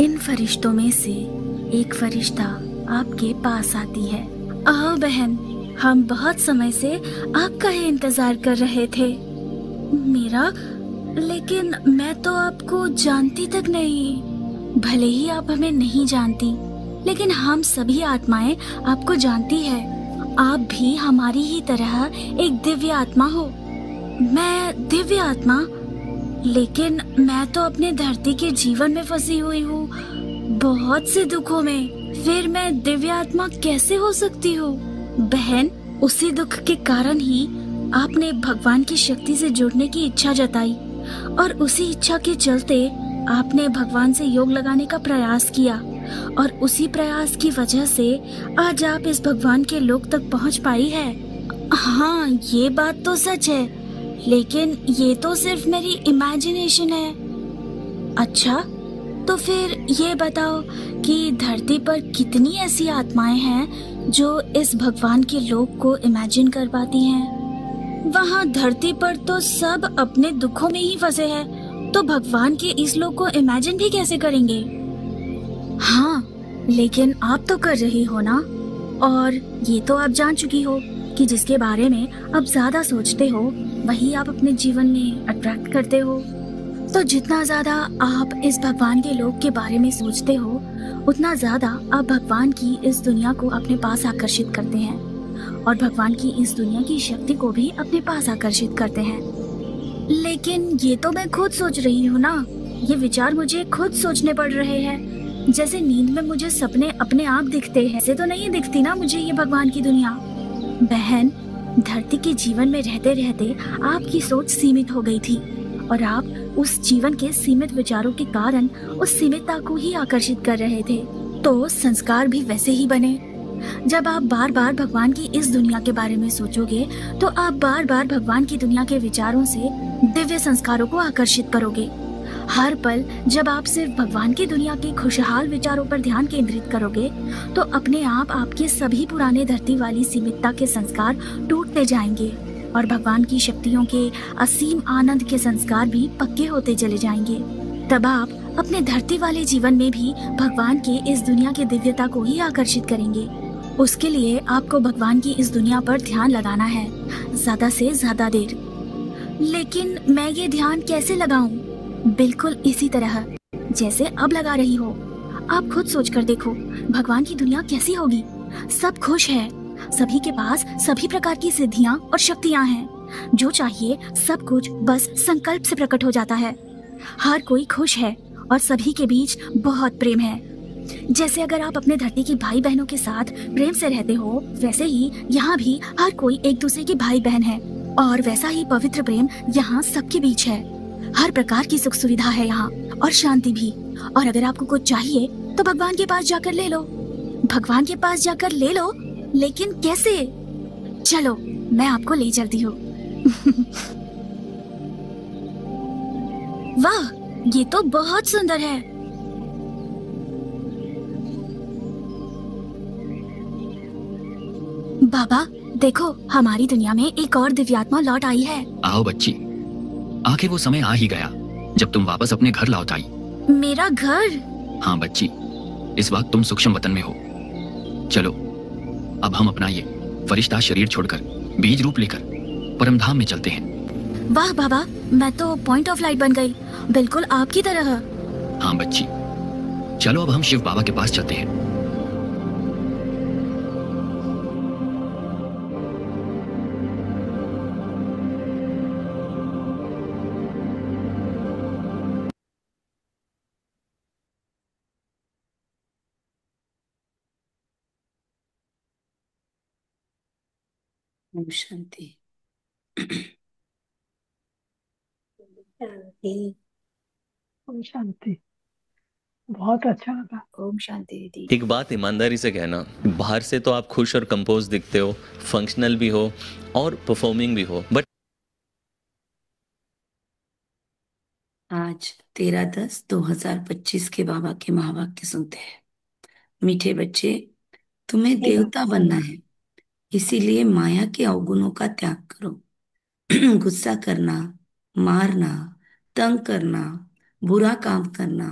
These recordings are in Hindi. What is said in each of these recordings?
इन फरिश्तों में से एक फरिश्ता आपके पास आती है। बहन, हम बहुत समय से आपका ही इंतजार कर रहे थे। मेरा? लेकिन मैं तो आपको जानती तक नहीं। भले ही आप हमें नहीं जानती, लेकिन हम सभी आत्माएं आपको जानती है। आप भी हमारी ही तरह एक दिव्य आत्मा हो। मैं दिव्य आत्मा? लेकिन मैं तो अपने धरती के जीवन में फंसी हुई हूँ, बहुत से दुखों में। फिर मैं दिव्य आत्मा कैसे हो सकती हूँ? बहन, उसी दुख के कारण ही आपने भगवान की शक्ति से जुड़ने की इच्छा जताई, और उसी इच्छा के चलते आपने भगवान से योग लगाने का प्रयास किया, और उसी प्रयास की वजह से आज आप इस भगवान के लोक तक पहुँच पाई है। हाँ, ये बात तो सच है, लेकिन ये तो सिर्फ मेरी इमेजिनेशन है। अच्छा, तो फिर ये बताओ कि धरती पर कितनी ऐसी आत्माएं हैं जो इस भगवान के लोक को इमेजिन कर पाती हैं? वहाँ धरती पर तो सब अपने दुखों में ही फंसे हैं, तो भगवान के इस लोक को इमेजिन भी कैसे करेंगे? हाँ, लेकिन आप तो कर रही हो ना। और ये तो आप जान चुकी हो कि जिसके बारे में आप ज्यादा सोचते हो वही आप अपने जीवन में अट्रैक्ट करते हो। तो जितना ज्यादा आप इस भगवान के लोक के बारे में सोचते हो, उतना ज्यादा आप भगवान की इस दुनिया को अपने पास आकर्षित करते हैं, और भगवान की इस दुनिया की शक्ति को भी अपने पास आकर्षित करते हैं। लेकिन ये तो मैं खुद सोच रही हूँ ना। ये विचार मुझे खुद सोचने पड़ रहे हैं। जैसे नींद में मुझे सपने अपने आप दिखते हैं, ऐसे तो नहीं दिखती ना मुझे ये भगवान की दुनिया। बहन, धरती के जीवन में रहते रहते आपकी सोच सीमित हो गई थी, और आप उस जीवन के सीमित विचारों के कारण उस सीमितता को ही आकर्षित कर रहे थे। तो संस्कार भी वैसे ही बने। जब आप बार बार भगवान की इस दुनिया के बारे में सोचोगे, तो आप बार बार भगवान की दुनिया के विचारों से दिव्य संस्कारों को आकर्षित करोगे। हर पल जब आप सिर्फ भगवान की दुनिया के खुशहाल विचारों पर ध्यान केंद्रित करोगे, तो अपने आप आपके सभी पुराने धरती वाली सीमितता के संस्कार टूटते जाएंगे, और भगवान की शक्तियों के असीम आनंद के संस्कार भी पक्के होते चले जाएंगे। तब आप अपने धरती वाले जीवन में भी भगवान के इस दुनिया की दिव्यता को ही आकर्षित करेंगे। उसके लिए आपको भगवान की इस दुनिया पर ध्यान लगाना है, ज्यादा से ज्यादा देर। लेकिन मैं ये ध्यान कैसे लगाऊं? बिल्कुल इसी तरह जैसे अब लगा रही हो। आप खुद सोच कर देखो, भगवान की दुनिया कैसी होगी? सब खुश है, सभी के पास सभी प्रकार की सिद्धियां और शक्तियां हैं। जो चाहिए सब कुछ बस संकल्प से प्रकट हो जाता है। हर कोई खुश है और सभी के बीच बहुत प्रेम है। जैसे अगर आप अपने धरती की भाई बहनों के साथ प्रेम से रहते हो, वैसे ही यहाँ भी हर कोई एक दूसरे की भाई बहन है, और वैसा ही पवित्र प्रेम यहाँ सबके बीच है। हर प्रकार की सुख सुविधा है यहाँ, और शांति भी। और अगर आपको कुछ चाहिए तो भगवान के पास जाकर ले लो। भगवान के पास जाकर ले लो, लेकिन कैसे? चलो, मैं आपको ले चलती हूँ। वाह, ये तो बहुत सुंदर है। बाबा देखो, हमारी दुनिया में एक और दिव्यात्मा लौट आई है। आओ बच्ची, आखिर वो समय आ ही गया जब तुम वापस अपने घर लौट आई। मेरा घर? हाँ बच्ची, इस वक्त तुम सूक्ष्म वतन में हो। चलो, अब हम अपना ये फरिश्ता शरीर छोड़कर बीज रूप लेकर परमधाम में चलते हैं। वाह बाबा, मैं तो पॉइंट ऑफ लाइट बन गई, बिल्कुल आपकी तरह। हाँ बच्ची, चलो अब हम शिव बाबा के पास चलते हैं। ओम शांति। शांति। ओम शांति। बहुत अच्छा लगा। ओम शांति दीदी। एक बात ईमानदारी से कहना, बाहर से तो आप खुश और कंपोज दिखते हो, फंक्शनल भी हो और परफॉर्मिंग भी हो, बट आज 13/10/2025 के बाबा के महावाक्य सुनते हैं। मीठे बच्चे, तुम्हें देवता बनना है, इसीलिए माया के अवगुणों का त्याग करो। गुस्सा करना, मारना, तंग करना, बुरा काम करना,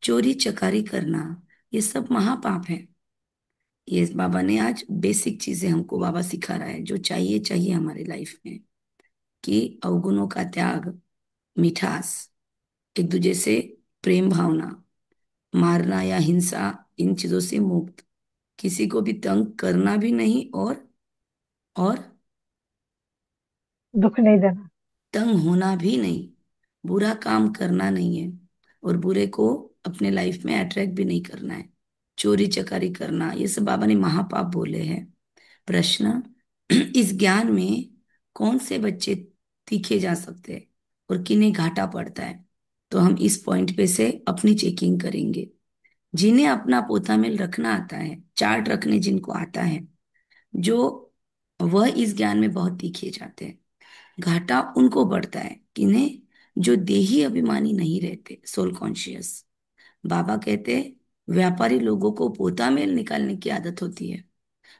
चोरी चकारी करना, ये सब महापाप है। ये बाबा ने आज बेसिक चीजें हमको बाबा सिखा रहा है, जो चाहिए चाहिए हमारे लाइफ में, कि अवगुणों का त्याग, मिठास, एक दूसरे से प्रेम भावना, मारना या हिंसा, इन चीजों से मुक्त, किसी को भी तंग करना भी नहीं, और दुख नहीं देना। तंग होना भी नहीं, बुरा काम करना नहीं है, और बुरे को अपने लाइफ में अट्रैक्ट भी नहीं करना है। चोरी चकारी करना, ये सब बाबा ने महापाप बोले हैं। प्रश्न, इस ज्ञान में कौन से बच्चे तीखे जा सकते हैं और किन्हें घाटा पड़ता है? तो हम इस पॉइंट पे से अपनी चेकिंग करेंगे। जिन्हें अपना पोता मेल रखना आता है, चार्ट रखने जिनको आता है, जो वह इस ज्ञान में बहुत तीखे जाते हैं। घाटा उनको पड़ता है, किन्हें? जो देही अभिमानी नहीं रहते, सोल कॉन्शियस। बाबा कहते हैं व्यापारी लोगों को पोता मेल निकालने की आदत होती है,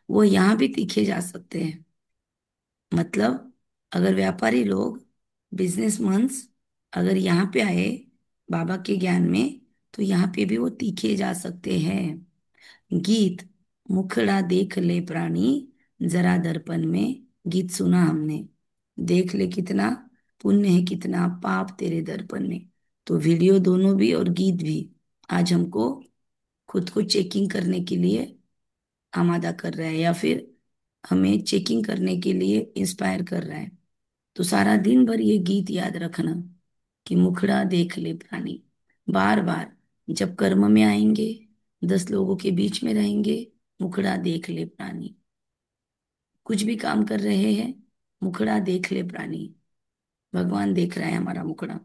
वो यहाँ भी तीखे जा सकते हैं। मतलब अगर व्यापारी लोग, बिजनेसमैन्स अगर यहाँ पे आए बाबा के ज्ञान में, तो यहाँ पे भी वो तीखे जा सकते हैं। गीत, मुखड़ा देख ले प्राणी जरा दर्पण में, गीत सुना हमने, देख ले कितना पुण्य है, कितना पाप तेरे दर्पण में। तो वीडियो दोनों भी और गीत भी आज हमको खुद को चेकिंग करने के लिए आमादा कर रहा है, या फिर हमें चेकिंग करने के लिए इंस्पायर कर रहा है। तो सारा दिन भर ये गीत याद रखना कि मुखड़ा देख ले प्राणी, बार बार जब कर्म में आएंगे, 10 लोगों के बीच में रहेंगे, मुखड़ा देख ले प्राणी, कुछ भी काम कर रहे हैं, मुखड़ा देख ले प्राणी, भगवान देख रहा है हमारा मुखड़ा।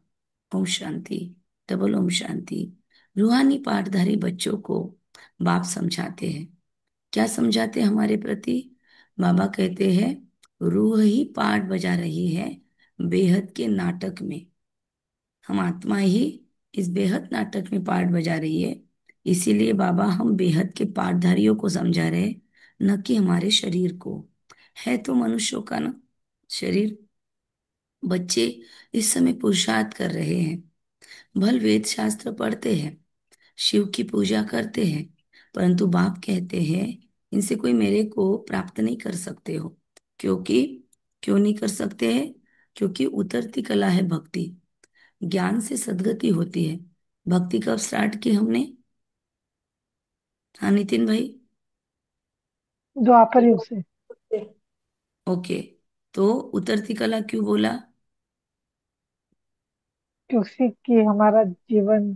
ओम शांति, डबल ओम शांति। रूहानी पाठधारी बच्चों को बाप समझाते हैं। क्या समझाते हैं हमारे प्रति? बाबा कहते हैं रूह ही पाठ बजा रही है बेहद के नाटक में। हम आत्मा ही इस बेहद नाटक में पाठ बजा रही है, इसीलिए बाबा हम बेहद के पाठधारियों को समझा रहे हैं, न कि हमारे शरीर को। है तो मनुष्यों का ना शरीर। बच्चे इस समय पुरुषार्थ कर रहे हैं, भल वेद शास्त्र पढ़ते हैं, शिव की पूजा करते हैं, परंतु बाप कहते हैं इनसे कोई मेरे को प्राप्त नहीं कर सकते हो। क्योंकि क्यों नहीं कर सकते हैं? क्योंकि उतरती कला है भक्ति, ज्ञान से सद्गति होती है। भक्ति कब स्टार्ट की हमने? हाँ नितिन भाई। द्वापर युग से। ओके, तो उतरती कला क्यों बोला? क्योंकि कि हमारा जीवन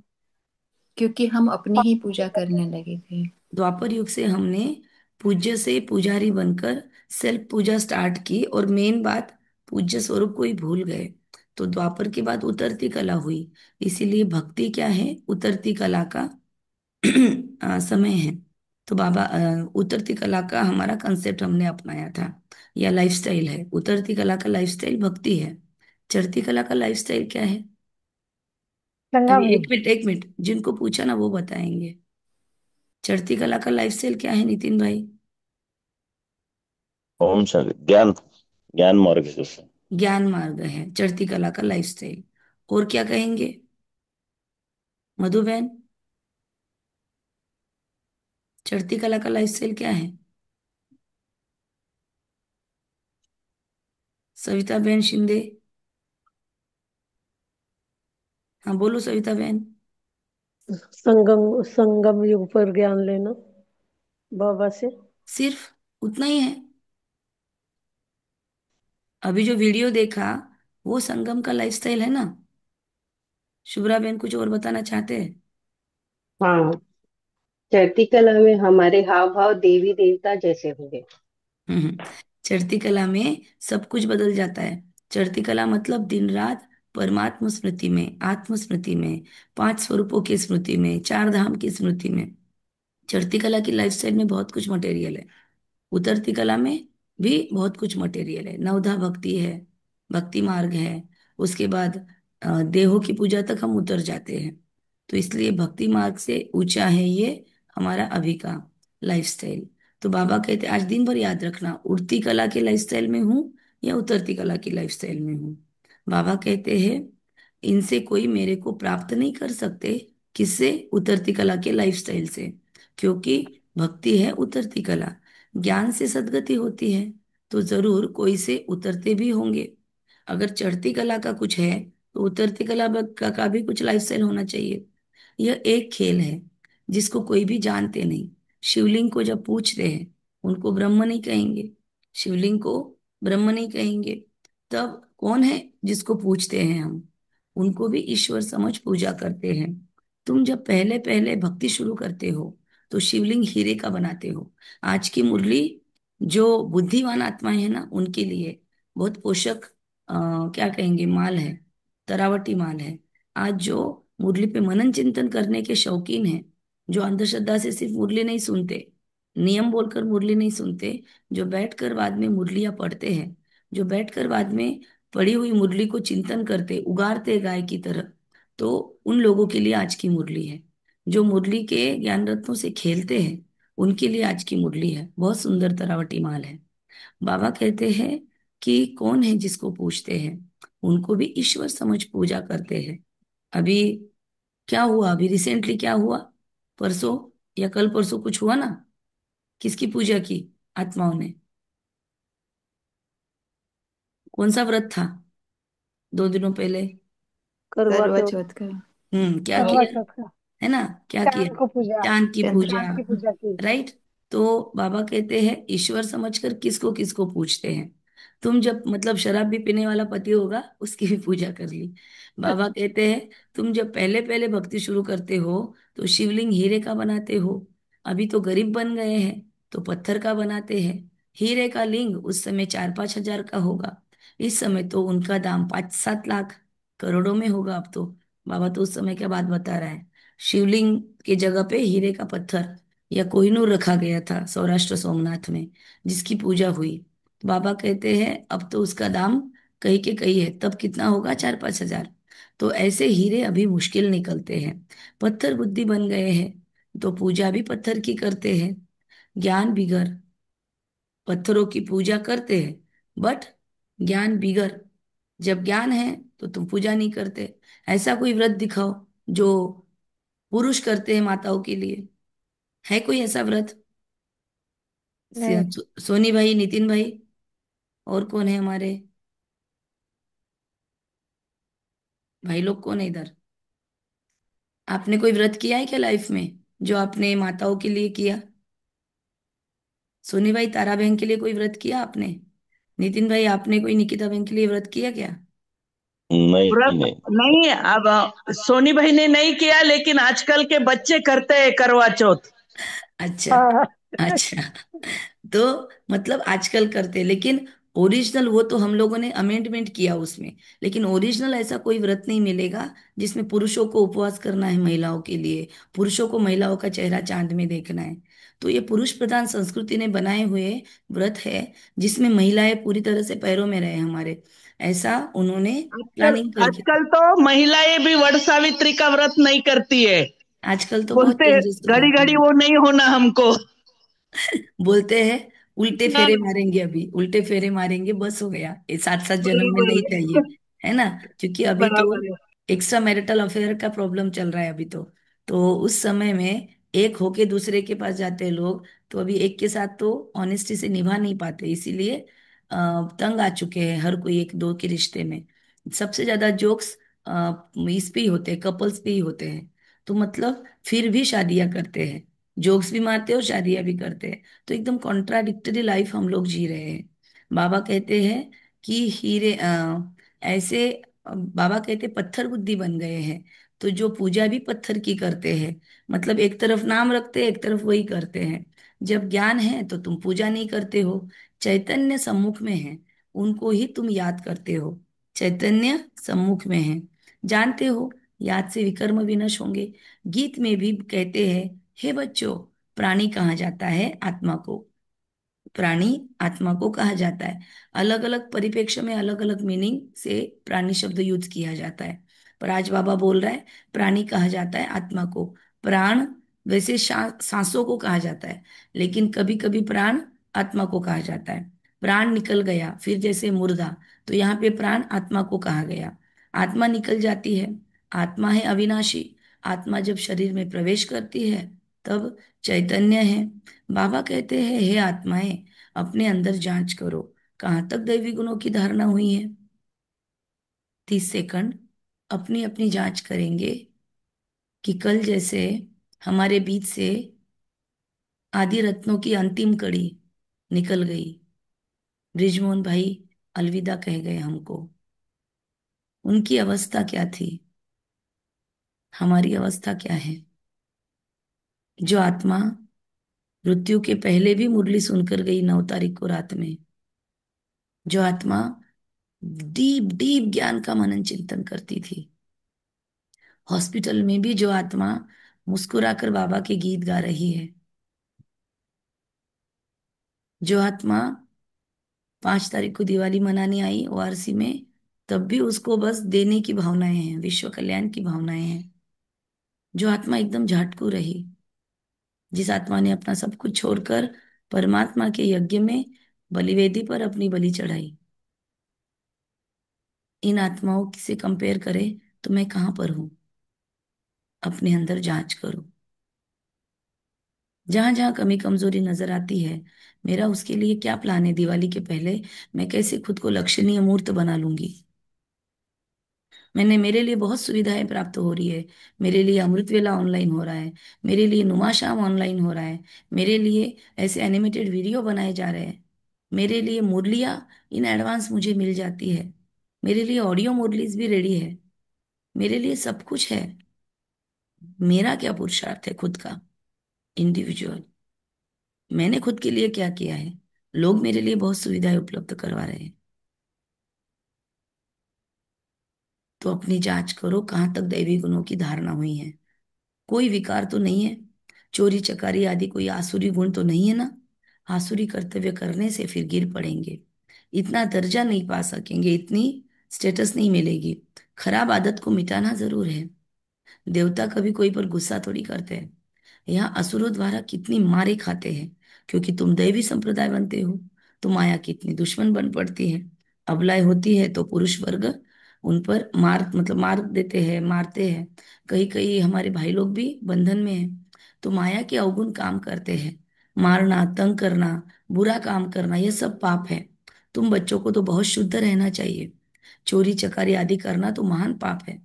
क्योंकि हम अपनी ही पूजा करने लगे थे। द्वापर युग से हमने पूज्य से पुजारी बनकर सेल्फ पूजा स्टार्ट की, और मेन बात पूज्य स्वरूप को ही भूल गए। तो द्वापर के बाद उतरती कला हुई, इसीलिए भक्ति क्या है? उतरती कला का समय है। तो बाबा उतरती कला का हमारा कंसेप्ट हमने अपनाया था, या लाइफस्टाइल है। उतरती कला का लाइफस्टाइल भक्ति है। चढ़ती कला का लाइफस्टाइल क्या है? संगम अभी एक युग। मिनट एक मिनट, जिनको पूछा ना वो बताएंगे। चढ़ती कला का लाइफस्टाइल क्या है नितिन भाई? ओम शांति। ज्ञान, ज्ञान मार्ग है दोस्तों। ज्ञान मार्ग है चढ़ती कला का लाइफस्टाइल। और क्या कहेंगे मधु बहन? चढ़ती कला का लाइफस्टाइल क्या है? सविता बहन शिंदे, हाँ बोलो सविता बहन। संगम संगम युग पर ज्ञान लेना बाबा से। सिर्फ उतना ही है? अभी जो वीडियो देखा वो संगम का लाइफस्टाइल है ना? शुभ्रा बहन कुछ और बताना चाहते हैं? हाँ, चढ़ती कला में हमारे हाव भाव देवी देवता जैसे होंगे। हम्म। चढ़ती कला में सब कुछ बदल जाता है। चढ़ती कला मतलब दिन रात परमात्म स्मृति में, आत्म स्मृति में, 5 स्वरूपों की स्मृति में, 4 धाम की स्मृति में। चढ़ती कला की लाइफस्टाइल में बहुत कुछ मटेरियल है, उतरती कला में भी बहुत कुछ मटेरियल है। नवधा भक्ति है, भक्ति मार्ग है, उसके बाद देहों की पूजा तक हम उतर जाते हैं। तो इसलिए भक्ति मार्ग से ऊंचा है ये हमारा अभी का लाइफस्टाइल। तो बाबा कहते हैं आज दिन भर याद रखना, उड़ती कला के लाइफस्टाइल में हूँ या उतरती कला की लाइफस्टाइल में हूँ। बाबा कहते हैं इनसे कोई मेरे को प्राप्त नहीं कर सकते। किससे? उतरती कला के लाइफस्टाइल से। क्योंकि भक्ति है उतरती कला, ज्ञान से सद्गति होती है, तो जरूर कोई से उतरते भी होंगे। अगर चढ़ती कला का कुछ है तो उतरती कला का भी कुछ लाइफस्टाइल होना चाहिए। यह एक खेल है जिसको कोई भी जानते नहीं। शिवलिंग को जब पूछते हैं, उनको ब्रह्म नहीं कहेंगे, शिवलिंग को ब्रह्म नहीं कहेंगे। तब कौन है जिसको पूछते हैं हम? उनको भी ईश्वर समझ पूजा करते हैं। तुम जब पहले पहले भक्ति शुरू करते हो तो शिवलिंग हीरे का बनाते हो। आज की मुरली जो बुद्धिमान आत्माएं हैं ना, उनके लिए बहुत पोषक क्या कहेंगे, माल है, तरावटी माल है। आज जो मुरली पे मनन चिंतन करने के शौकीन हैं, जो अंधश्रद्धा से सिर्फ मुरली नहीं सुनते, नियम बोलकर मुरली नहीं सुनते, जो बैठकर बाद में मुरलियां पढ़ते हैं, जो बैठकर बाद में पढ़ी हुई मुरली को चिंतन करते, उगारते गाय की तरह, तो उन लोगों के लिए आज की मुरली है। जो मुरली के ज्ञान रत्नों से खेलते हैं, उनके लिए आज की मुरली है। बहुत सुंदर तरावटी माल है। बाबा कहते हैं कि कौन है जिसको पूछते हैं, उनको भी ईश्वर समझ पूजा करते हैं। अभी क्या हुआ? अभी रिसेंटली क्या हुआ? परसों या कल परसों कुछ हुआ ना? किसकी पूजा की आत्माओं ने? कौन सा व्रत था 2 दिनों पहले? करवा करवा चौथ। चौथ का। क्या करवा किया? चौथ का। है ना? क्या किया? चांद को पूजा। चांद की चंद्र। पूजा। चांद की पूजा की। राइट। तो बाबा कहते हैं ईश्वर समझकर किसको किसको पूछते हैं। तुम जब मतलब शराब भी पीने वाला पति होगा, उसकी भी पूजा कर ली। बाबा कहते हैं तुम जब पहले पहले भक्ति शुरू करते हो तो शिवलिंग हीरे का बनाते हो। अभी तो गरीब बन गए हैं तो पत्थर का बनाते हैं। हीरे का लिंग उस समय 4-5 हजार का होगा। इस समय तो उनका दाम 5-7 लाख, करोड़ों में होगा अब तो। बाबा तो उस समय क्या बात बता रहा है। शिवलिंग की जगह पे हीरे का पत्थर या कोहिनूर रखा गया था सौराष्ट्र सोमनाथ में, जिसकी पूजा हुई। बाबा कहते हैं अब तो उसका दाम कहीं के कहीं है, तब कितना होगा? 4-5 हजार। तो ऐसे हीरे अभी मुश्किल निकलते हैं। पत्थर बुद्धि बन गए हैं तो पूजा भी पत्थर की करते हैं। ज्ञान बिगर पत्थरों की पूजा करते हैं, बट ज्ञान बिगर, जब ज्ञान है तो तुम पूजा नहीं करते। ऐसा कोई व्रत दिखाओ जो पुरुष करते हैं माताओं के लिए। है कोई ऐसा व्रत? नहीं। सोनी भाई, नितिन भाई, और कौन है हमारे भाई लोग? कौन है इधर? आपने कोई व्रत किया है क्या लाइफ में, जो आपने माताओं के लिए किया? सोनी भाई, तारा बहन के लिए कोई व्रत किया आपने? नितिन भाई, आपने कोई निकिता बहन के लिए व्रत किया क्या? नहीं व्रत नहीं। नहीं। अब सोनी भाई ने नहीं किया, लेकिन आजकल के बच्चे करते हैं करवा चौथ। अच्छा। हाँ। अच्छा। तो मतलब आजकल करते, लेकिन ओरिजिनल वो तो हम लोगों ने अमेंडमेंट किया उसमें। लेकिन ओरिजिनल ऐसा कोई व्रत नहीं मिलेगा जिसमें पुरुषों को उपवास करना है महिलाओं के लिए, पुरुषों को महिलाओं का चेहरा चांद में देखना है। तो ये पुरुष प्रधान संस्कृति ने बनाए हुए व्रत है, जिसमें महिलाएं पूरी तरह से पैरों में रहे हमारे, ऐसा उन्होंने आजकल प्लानिंग करके। आजकल तो महिलाएं भी वट सावित्री का व्रत नहीं करती है। आजकल तो बहुत बोलते चेंजेस हो घड़ी गए घड़ी हैं। वो नहीं होना हमको। बोलते हैं उल्टे इतना फेरे मारेंगे, अभी उल्टे फेरे मारेंगे, बस हो गया, ये 7-7 जन्म में बराबर नहीं है। चाहिए। है ना? क्योंकि अभी तो बराबर है। एक्स्ट्रा मैरिटल अफेयर का प्रॉब्लम चल रहा है अभी तो उस समय में एक होके दूसरे के पास जाते हैं लोग, तो अभी एक के साथ तो ऑनेस्टी से निभा नहीं पाते, इसीलिए तंग आ चुके हैं हर कोई एक दो के रिश्ते में। सबसे ज्यादा जोक्स इस पे ही होते हैं, कपल्स पे ही होते हैं। तो मतलब फिर भी शादियां करते हैं, जोक्स भी मारते हैं और शादियां भी करते हैं। तो एकदम कॉन्ट्राडिक्टरी लाइफ हम लोग जी रहे हैं। बाबा कहते हैं कि हीरे ऐसे बाबा कहते पत्थर बुद्धि बन गए हैं, तो जो पूजा भी पत्थर की करते हैं। मतलब एक तरफ नाम रखते हैं, एक तरफ वही करते हैं। जब ज्ञान है तो तुम पूजा नहीं करते हो। चैतन्य सम्मुख में है, उनको ही तुम याद करते हो। चैतन्य सम्मुख में है, जानते हो याद से विकर्म विनश होंगे। गीत में भी कहते हैं, हे बच्चों, प्राणी कहा जाता है आत्मा को, प्राणी आत्मा को कहा जाता है। अलग अलग परिप्रेक्ष्य में अलग अलग मीनिंग से प्राणी शब्द यूज किया जाता है, पर आज बाबा बोल रहा है प्राणी कहा जाता है आत्मा को। प्राण वैसे सांसों को कहा जाता है, लेकिन कभी कभी प्राण आत्मा को कहा जाता है। प्राण निकल गया फिर जैसे मुर्दा, तो यहाँ पे प्राण आत्मा को कहा गया। आत्मा निकल जाती है, आत्मा है अविनाशी, आत्मा जब शरीर में प्रवेश करती है तब चैतन्य है। बाबा कहते हैं, हे आत्माएं, अपने अंदर जांच करो, कहाँ तक दैवी गुणों की धारणा हुई है। 30 सेकंड अपनी अपनी जांच करेंगे कि कल जैसे हमारे बीच से आदि रत्नों की अंतिम कड़ी निकल गई, ब्रिजमोहन भाई अलविदा कह गए हमको, उनकी अवस्था क्या थी, हमारी अवस्था क्या है। जो आत्मा मृत्यु के पहले भी मुरली सुनकर गई 9 तारीख को रात में, जो आत्मा डीप डीप ज्ञान का मनन चिंतन करती थी, हॉस्पिटल में भी जो आत्मा मुस्कुराकर बाबा के गीत गा रही है, जो आत्मा 5 तारीख को दिवाली मनाने आई ओआरसी में, तब भी उसको बस देने की भावनाएं हैं, विश्व कल्याण की भावनाएं हैं। जो आत्मा एकदम झाटकू रही, जिस आत्मा ने अपना सब कुछ छोड़कर परमात्मा के यज्ञ में बलिवेदी पर अपनी बलि चढ़ाई, इन आत्माओं से कंपेयर करें तो मैं कहाँ पर हूं। अपने अंदर जांच करो, जहां जहां कमी कमजोरी नजर आती है, मेरा उसके लिए क्या प्लान है। दिवाली के पहले मैं कैसे खुद को लक्षणीय मूर्त बना लूंगी। मेरे लिए बहुत सुविधाएं प्राप्त हो रही है। मेरे लिए अमृत वेला ऑनलाइन हो रहा है, मेरे लिए नुमा शाम ऑनलाइन हो रहा है, मेरे लिए ऐसे एनिमेटेड वीडियो बनाए जा रहे हैं, मेरे लिए मुरलियाँ इन एडवांस मुझे मिल जाती है, मेरे लिए ऑडियो मुरलीज भी रेडी है, मेरे लिए सब कुछ है। मेरा क्या पुरुषार्थ है खुद का, इंडिविजुअल। मैंने खुद के लिए क्या किया है। लोग मेरे लिए बहुत सुविधाएं उपलब्ध करवा रहे हैं। तो अपनी जांच करो, कहाँ तक दैवी गुणों की धारणा हुई है। कोई विकार तो नहीं है, चोरी चकारी आदि कोई आसुरी गुण तो नहीं है ना। आसुरी कर्तव्य करने से फिर गिर पड़ेंगे, इतना दर्जा नहीं पा सकेंगे, इतनी स्टेटस नहीं मिलेगी। खराब आदत को मिटाना जरूर है। देवता कभी कोई पर गुस्सा थोड़ी करते हैं। यहाँ असुरों द्वारा कितनी मारे खाते हैं, क्योंकि तुम दैवी संप्रदाय बनते हो तो माया कितनी दुश्मन बन पड़ती है। अबलाएं होती है तो पुरुष वर्ग उन पर मार देते हैं, मारते हैं। कई कई हमारे भाई लोग भी बंधन में हैं, तो माया के अवगुण काम करते हैं। मारना, तंग करना, बुरा काम करना, यह सब पाप है। तुम बच्चों को तो बहुत शुद्ध रहना चाहिए। चोरी चकारी आदि करना तो महान पाप है।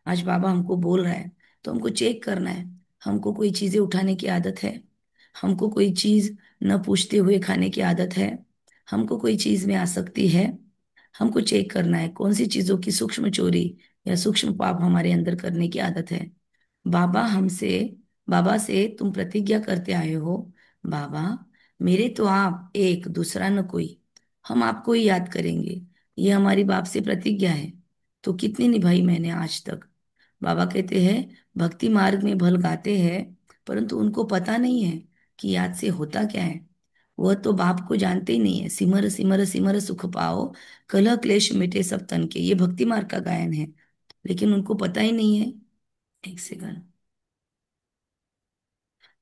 आज बाबा हमको बोल रहा है तो हमको चेक करना है। हमको कोई चीजें उठाने की आदत है, हमको कोई चीज न पूछते हुए खाने की आदत है, हमको कोई चीज में आसक्ति है। हमको चेक करना है कौन सी चीजों की सूक्ष्म चोरी या सूक्ष्म पाप हमारे अंदर करने की आदत है। बाबा हमसे बाबा से तुम प्रतिज्ञा करते आए हो, बाबा मेरे तो आप एक, दूसरा न कोई, हम आपको ही याद करेंगे। ये हमारी बाप से प्रतिज्ञा है। तो कितनी निभाई मैंने आज तक। बाबा कहते हैं भक्ति मार्ग में भल गाते हैं, परंतु उनको पता नहीं है कि याद से होता क्या है। वह तो बाप को जानते ही नहीं है। सिमर सिमर सिमर सुख पाओ, कलह क्लेश मिटे सब तन के, ये भक्ति मार्ग का गायन है। लेकिन उनको पता ही नहीं है, एक सेकंड,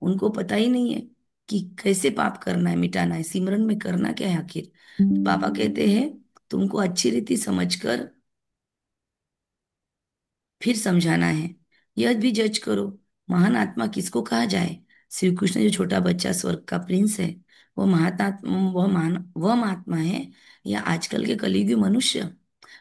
उनको पता ही नहीं है कि कैसे पाप करना है, मिटाना है, सिमरन में करना क्या है आखिर। बाबा कहते हैं तुमको अच्छी रीति समझकर फिर समझाना है। यह भी जज करो, महान आत्मा किसको कहा जाए। श्री कृष्ण जो छोटा बच्चा स्वर्ग का प्रिंस है, वो महात्मा, वह महात्मा है या आजकल के कलयुगी मनुष्य।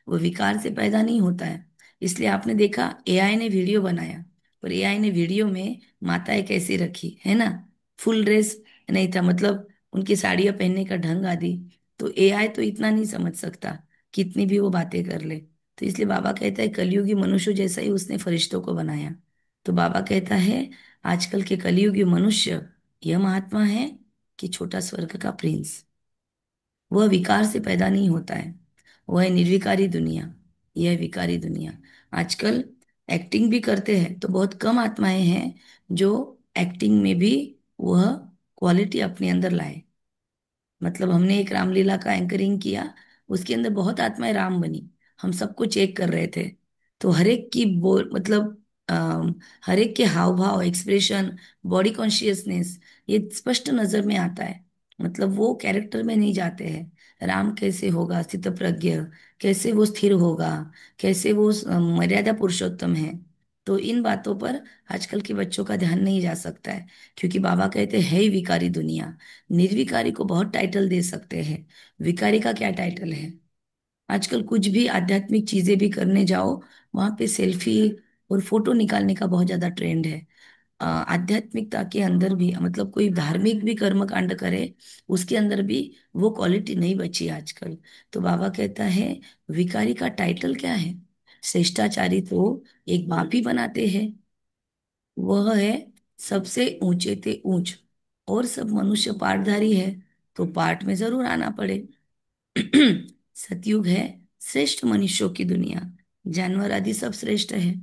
वो विकार से पैदा नहीं होता है। इसलिए आपने देखा एआई ने वीडियो बनाया, पर एआई ने वीडियो में माताएं कैसी रखी है ना, फुल ड्रेस नहीं था, मतलब उनकी साड़ियाँ पहनने का ढंग आदि। तो एआई तो इतना नहीं समझ सकता, कितनी भी वो बातें कर ले। तो इसलिए बाबा कहता है कलयुगी मनुष्य जैसा ही उसने फरिश्तों को बनाया। तो बाबा कहता है आजकल के कलयुगी मनुष्य यह महात्मा है कि छोटा स्वर्ग का प्रिंस। वह विकार से पैदा नहीं होता है, वह है निर्विकारी दुनिया, यह है विकारी दुनिया। आजकल एक्टिंग भी करते हैं तो बहुत कम आत्माएं हैं जो एक्टिंग में भी वह क्वालिटी अपने अंदर लाए। मतलब हमने एक रामलीला का एंकरिंग किया, उसके अंदर बहुत आत्माएं राम बनी। हम सबको चेक कर रहे थे, तो हर एक की मतलब हर एक के हाव भाव, एक्सप्रेशन, बॉडी कॉन्शियसनेस, ये स्पष्ट नजर में आता है। मतलब वो कैरेक्टर में नहीं जाते हैं। राम कैसे होगा स्थित प्रज्ञ, कैसे वो स्थिर होगा, कैसे वो मर्यादा पुरुषोत्तम है। तो इन बातों पर आजकल के बच्चों का ध्यान नहीं जा सकता है, क्योंकि बाबा कहते हैं ही विकारी दुनिया। निर्विकारी को बहुत टाइटल दे सकते हैं, विकारी का क्या टाइटल है। आजकल कुछ भी आध्यात्मिक चीजें भी करने जाओ, वहां पे सेल्फी और फोटो निकालने का बहुत ज्यादा ट्रेंड है। आध्यात्मिकता के अंदर भी, मतलब कोई धार्मिक भी कर्म कांड करे, उसके अंदर भी वो क्वालिटी नहीं बची आजकल। तो बाबा कहता है विकारी का टाइटल क्या है। श्रेष्ठाचारी तो एक बाप ही बनाते हैं। वह है सबसे ऊंचे ते ऊंच, और सब मनुष्य पाटधारी है, तो पाठ में जरूर आना पड़े। सतयुग है श्रेष्ठ मनुष्यों की दुनिया। जानवर आदि सब श्रेष्ठ है।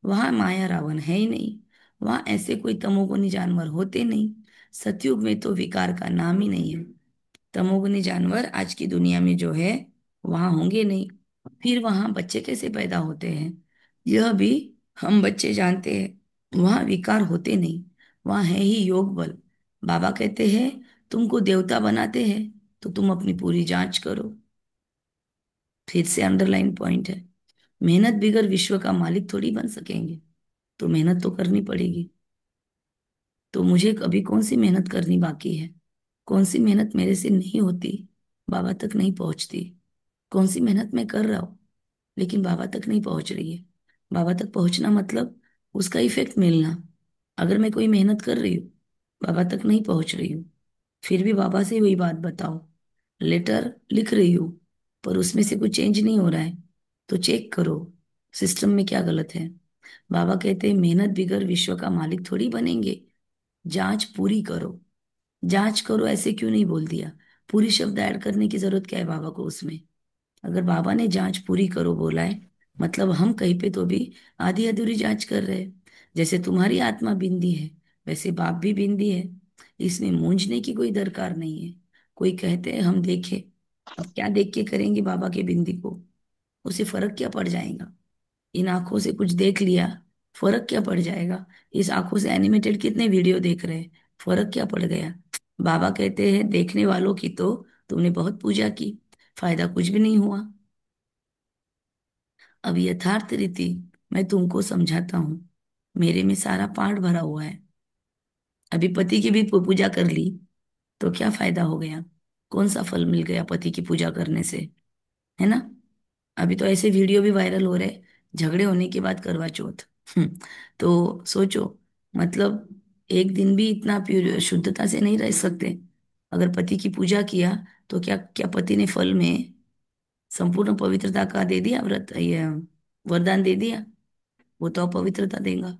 वहां माया रावण है ही नहीं। वहां ऐसे कोई तमोगुनी जानवर होते नहीं। सतयुग में तो विकार का नाम ही नहीं है। तमोगुनी जानवर आज की दुनिया में जो है वहां होंगे नहीं। फिर वहां बच्चे कैसे पैदा होते हैं, यह भी हम बच्चे जानते हैं। वहां विकार होते नहीं, वहां है ही योग बल। बाबा कहते हैं तुमको देवता बनाते हैं, तो तुम अपनी पूरी जांच करो। फिर से अंडरलाइन पॉइंट है, मेहनत बिगर विश्व का मालिक थोड़ी बन सकेंगे, तो मेहनत तो करनी पड़ेगी। तो मुझे अभी कौन सी मेहनत करनी बाकी है, कौन सी मेहनत मेरे से नहीं होती, बाबा तक नहीं पहुंचती, कौन सी मेहनत मैं कर रहा हूं लेकिन बाबा तक नहीं पहुंच रही है। बाबा तक पहुंचना मतलब उसका इफेक्ट मिलना। अगर मैं कोई मेहनत कर रही हूँ, बाबा तक नहीं पहुंच रही हूँ, फिर भी बाबा से वही बात बताओ, लेटर लिख रही हूँ पर उसमें से कुछ चेंज नहीं हो रहा है, तो चेक करो सिस्टम में क्या गलत है। बाबा कहते हैं मेहनत बिगर विश्व का मालिक थोड़ी बनेंगे, जांच पूरी करो। जांच करो ऐसे क्यों नहीं बोल दिया, पूरी शब्द ऐड करने की जरूरत क्या है बाबा को उसमें। अगर बाबा ने जांच पूरी करो बोला है, मतलब हम कहीं पे तो भी आधी अधूरी जांच कर रहे हैं। जैसे तुम्हारी आत्मा बिंदी है, वैसे बाप भी बिंदी है। इसमें मूंझने की कोई दरकार नहीं है। कोई कहते हैं हम देखें, अब क्या देख के करेंगे बाबा के बिंदी को, उसे फर्क क्या पड़ जाएगा। इन आंखों से कुछ देख लिया, फर्क क्या पड़ जाएगा। इस आंखों से एनिमेटेड कितने वीडियो देख रहे हैं, फर्क क्या पड़ गया। बाबा कहते हैं देखने वालों की तो तुमने बहुत पूजा की, फायदा कुछ भी नहीं हुआ। अब यथार्थ रीति मैं तुमको समझाता हूँ। मेरे में सारा पाठ भरा हुआ है। अभी पति की भी पूजा कर ली, तो क्या फायदा हो गया, कौन सा फल मिल गया पति की पूजा करने से, है ना। अभी तो ऐसे वीडियो भी वायरल हो रहे, झगड़े होने के बाद करवा चौथ। तो सोचो, मतलब एक दिन भी इतना प्योर शुद्धता से नहीं रह सकते। अगर पति की पूजा किया, तो क्या क्या पति ने फल में संपूर्ण पवित्रता का दे दिया, व्रत ये वरदान दे दिया, वो तो अपवित्रता देगा।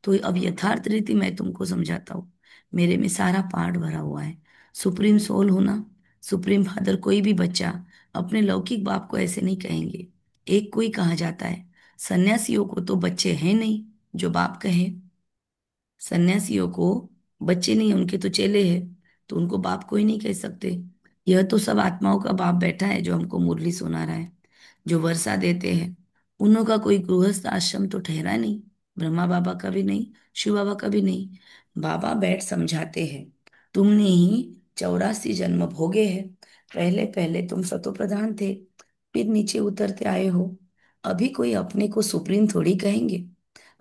तो अब यथार्थ रीति मैं तुमको समझाता हूँ। मेरे में सारा पाठ भरा हुआ है। सुप्रीम सोल होना, सुप्रीम फादर कोई भी बच्चा अपने लौकिक बाप को ऐसे नहीं कहेंगे। एक को ही कहा जाता है। सन्यासियों को तो बच्चे हैं नहीं जो बाप कहे। सन्यासियों को बच्चे नहीं, उनके तो चेले हैं, तो उनको बाप को ही नहीं कह सकते। यह तो सब आत्माओं का बाप बैठा है जो हमको मुरली सुना रहा है, जो वर्षा देते हैं। उन्हों का कोई गृहस्थ आश्रम तो ठहरा नहीं, ब्रह्मा बाबा का भी नहीं, शिव बाबा का भी नहीं। बाबा बैठ समझाते हैं, तुमने ही 84 जन्म भोगे हैं। पहले पहले तुम सतो प्रधान थे, फिर नीचे उतरते आए हो। अभी कोई अपने को सुप्रीम थोड़ी कहेंगे,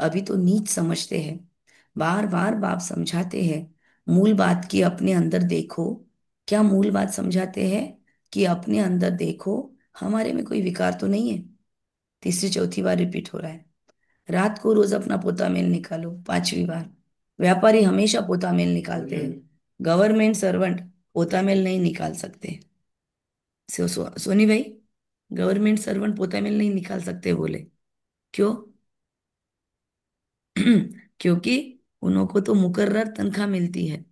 अभी तो नीच समझते हैं। बार बार बाप समझाते हैं मूल बात की अपने अंदर देखो। क्या मूल बात समझाते हैं कि अपने अंदर देखो, हमारे में कोई विकार तो नहीं है। तीसरी चौथी बार रिपीट हो रहा है। रात को रोज अपना पोता मेल निकालो, 5वीं बार। व्यापारी हमेशा पोता मेल निकालते हैं, गवर्नमेंट सर्वेंट पोता मेल नहीं निकाल सकते। सोनी भाई, गवर्नमेंट सर्वेंट पोता मेल नहीं निकाल सकते बोले, क्यों? क्योंकि उनको तो मुकर्रर तनख्वाह मिलती है,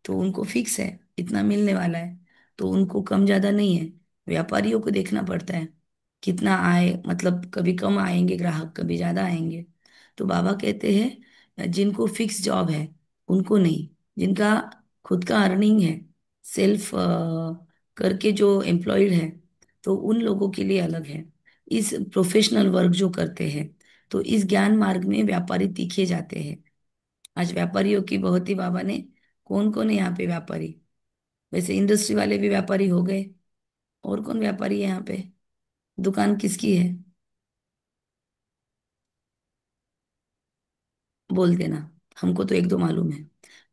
तो उनको फिक्स है इतना मिलने वाला है, तो उनको कम ज्यादा नहीं है। व्यापारियों को देखना पड़ता है कितना आए, मतलब कभी कम आएंगे ग्राहक, कभी ज्यादा आएंगे। तो बाबा कहते हैं जिनको फिक्स जॉब है उनको नहीं, जिनका खुद का अर्निंग है, सेल्फ करके जो एम्प्लॉयड है, तो उन लोगों के लिए अलग है। इस प्रोफेशनल वर्क जो करते हैं, तो इस ज्ञान मार्ग में व्यापारी तीखे जाते हैं। आज व्यापारियों की बहुत ही बाबा ने, कौन कौन है यहाँ पे व्यापारी, वैसे इंडस्ट्री वाले भी व्यापारी हो गए। और कौन व्यापारी है यहाँ पे, दुकान किसकी है? बोल देना, हमको तो एक दो मालूम है।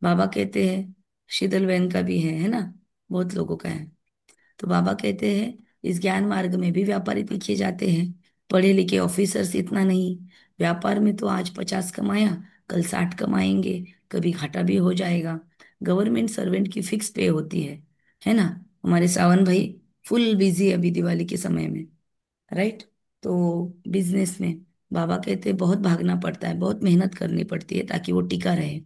बाबा कहते हैं, शीतल बहन का भी है ना, बहुत लोगों का है। तो बाबा कहते हैं इस ज्ञान मार्ग में भी व्यापारी लिखे जाते हैं, पढ़े लिखे ऑफिसर्स इतना नहीं। व्यापार में तो आज 50 कमाया, कल 60 कमाएंगे, कभी घाटा भी हो जाएगा। गवर्नमेंट सर्वेंट की फिक्स पे होती है ना। हमारे सावन भाई फुल बिजी है अभी दिवाली के समय में, राइट। तो बिजनेस में बाबा कहते हैं बहुत भागना पड़ता है, बहुत मेहनत करनी पड़ती है ताकि वो टिका रहे।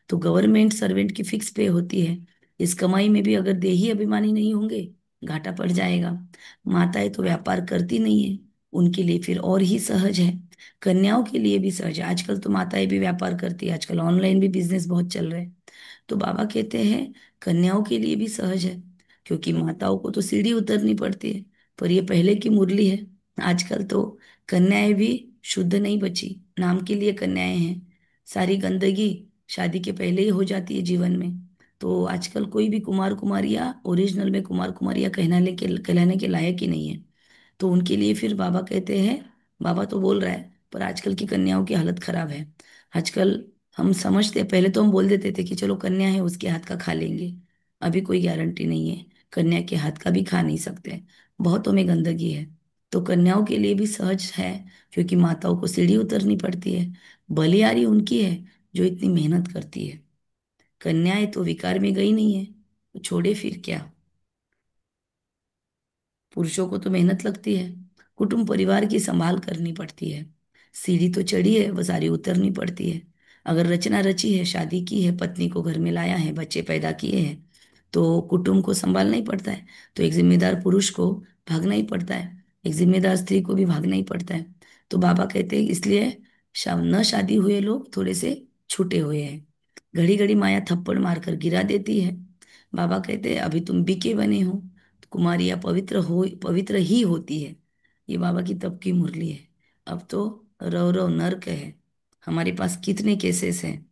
तो गवर्नमेंट सर्वेंट की फिक्स पे होती है। इस कमाई में भी अगर देही अभिमानी नहीं होंगे, घाटा पड़ जाएगा। माताएं तो व्यापार करती नहीं है, उनके लिए फिर और ही सहज है। कन्याओं के लिए भी सहज है, आजकल तो माताएं भी व्यापार करती है, आजकल ऑनलाइन भी बिजनेस बहुत चल रहे हैं। तो बाबा कहते हैं कन्याओं के लिए भी सहज है, क्योंकि माताओं को तो सीढ़ी उतरनी पड़ती है। पर ये पहले की मुरली है, आजकल तो कन्याएं भी शुद्ध नहीं बची, नाम के लिए कन्याएं हैं। सारी गंदगी शादी के पहले ही हो जाती है जीवन में। तो आजकल कोई भी कुमार कुमारियाँ ओरिजिनल में कुमार कुमारियाँ कहलाने के लायक ही नहीं है। तो उनके लिए फिर बाबा कहते हैं, बाबा तो बोल रहा है पर आजकल की कन्याओं की हालत खराब है। आजकल हम समझते, पहले तो हम बोल देते थे कि चलो कन्या है उसके हाथ का खा लेंगे, अभी कोई गारंटी नहीं है, कन्या के हाथ का भी खा नहीं सकते, बहुतों में गंदगी है। तो कन्याओं के लिए भी सहज है, क्योंकि माताओं को सीढ़ी उतरनी पड़ती है। बलियारी उनकी है जो इतनी मेहनत करती है। कन्याएं तो विकार में गई नहीं है, तो छोड़े फिर क्या। पुरुषों को तो मेहनत लगती है, कुटुंब परिवार की संभाल करनी पड़ती है। सीढ़ी तो चढ़ी है, वो सारी उतरनी पड़ती है। अगर रचना रची है, शादी की है, पत्नी को घर में लाया है, बच्चे पैदा किए हैं, तो कुटुंब को संभालना ही पड़ता है। तो एक जिम्मेदार पुरुष को भागना ही पड़ता है, एक जिम्मेदार स्त्री को भी भागना ही पड़ता है। तो बाबा कहते हैं इसलिए न शादी हुए लोग थोड़े से छूटे हुए हैं। घड़ी घड़ी माया थप्पड़ मारकर गिरा देती है। बाबा कहते हैं अभी तुम बिके बने हो, कुमारियाँ पवित्र ही होती है। ये बाबा की तब की मुरली है। अब तो रव रव नर्क है। हमारे पास कितने केसेस हैं,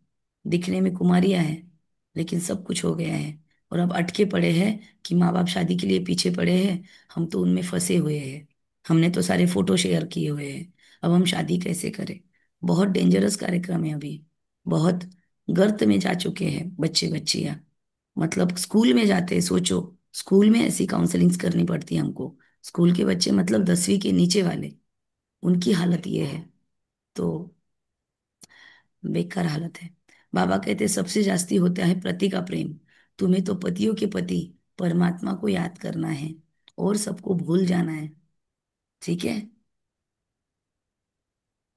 दिखने में कुमारियाँ हैं लेकिन सब कुछ हो गया है। और अब अटके पड़े हैं कि माँ बाप शादी के लिए पीछे पड़े हैं, हम तो उनमें फंसे हुए हैं। हमने तो सारे फोटो शेयर किए हुए हैं, अब हम शादी कैसे करें। बहुत डेंजरस कार्यक्रम है अभी, बहुत गर्त में जा चुके हैं बच्चे बच्चियां। मतलब स्कूल में जाते हैं, सोचो स्कूल में ऐसी काउंसलिंग्स करनी पड़ती है हमको। स्कूल के बच्चे मतलब 10वीं के नीचे वाले, उनकी हालत ये है। तो बेकार हालत है। बाबा कहते सबसे जास्ती होता है पति का प्रेम। तुम्हें तो पतियों के पति परमात्मा को याद करना है और सबको भूल जाना है, ठीक है।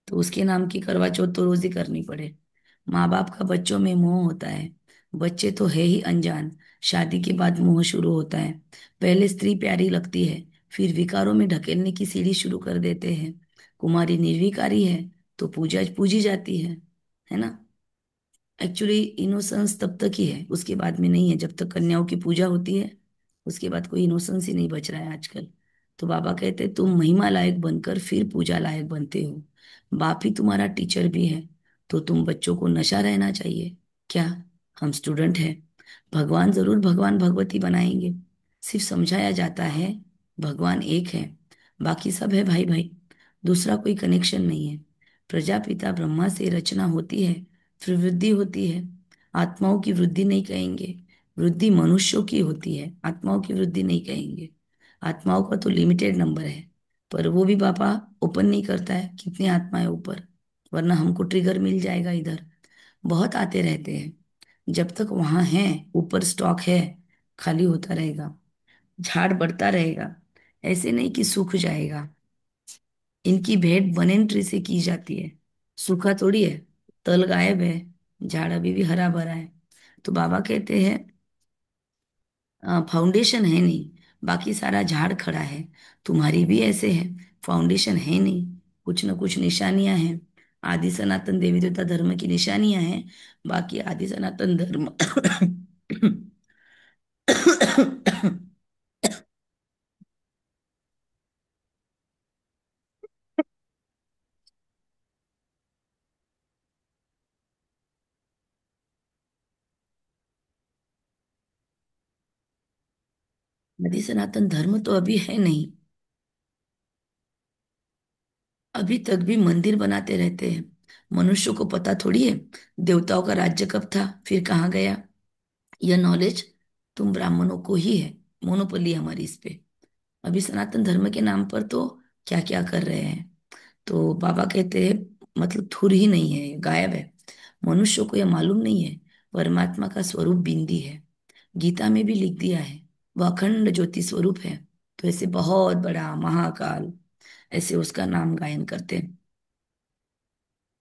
तो उसके नाम की करवा चौथ तो रोज ही करनी पड़े। माँ बाप का बच्चों में मोह होता है, बच्चे तो है ही अनजान, शादी के बाद मोह शुरू होता है। पहले स्त्री प्यारी लगती है, फिर विकारों में ढकेलने की सीढ़ी शुरू कर देते हैं। कुमारी निर्विकारी है तो पूजा पूजी जाती है ना। एक्चुअली इनोसेंस तब तक ही है, उसके बाद में नहीं है। जब तक कन्याओं की पूजा होती है उसके बाद कोई इनोसेंस ही नहीं बच रहा है आजकल। तो बाबा कहते हैं तुम महिमा लायक बनकर फिर पूजा लायक बनते हो। बाप ही तुम्हारा टीचर भी है, तो तुम बच्चों को नशा रहना चाहिए क्या। हम स्टूडेंट हैं, भगवान जरूर भगवान भगवती बनाएंगे। सिर्फ समझाया जाता है भगवान एक है, बाकी सब है भाई भाई, दूसरा कोई कनेक्शन नहीं है। प्रजापिता ब्रह्मा से रचना होती है, फिर वृद्धि होती है। आत्माओं की वृद्धि नहीं कहेंगे, वृद्धि मनुष्यों की होती है, आत्माओं की वृद्धि नहीं कहेंगे। आत्माओं का तो लिमिटेड नंबर है, पर वो भी बाबा ओपन नहीं करता है कितनी आत्माएं ऊपर, वरना हमको ट्रिगर मिल जाएगा इधर। बहुत आते रहते हैं, जब तक वहां है ऊपर स्टॉक है, खाली होता रहेगा, झाड़ बढ़ता रहेगा। ऐसे नहीं कि सूख जाएगा। इनकी भेंट बनेन ट्री से की जाती है, सूखा थोड़ी है। तल गायब है, झाड़ अभी भी हरा भरा है। तो बाबा कहते हैं फाउंडेशन है नहीं, बाकी सारा झाड़ खड़ा है। तुम्हारी भी ऐसे है, फाउंडेशन है नहीं, कुछ न कुछ निशानियां हैं। आदि सनातन देवी देवता धर्म की निशानियां हैं, बाकी आदि सनातन धर्म आदि सनातन धर्म तो अभी है नहीं, अभी तक भी मंदिर बनाते रहते हैं, मनुष्य को पता थोड़ी है देवताओं का राज्य कब था, फिर कहाँ गया। यह नॉलेज तुम ब्राह्मणों को ही है, मोनोपोली है हमारी इस पे। अभी सनातन धर्म के नाम पर तो क्या क्या कर रहे हैं। तो बाबा कहते हैं मतलब थुर ही नहीं है, ये गायब है। मनुष्य को यह मालूम नहीं है परमात्मा का स्वरूप बिंदी है। गीता में भी लिख दिया है वह अखंड ज्योति स्वरूप है। तो ऐसे बहुत बड़ा महाकाल, ऐसे उसका नाम गायन करते हैं।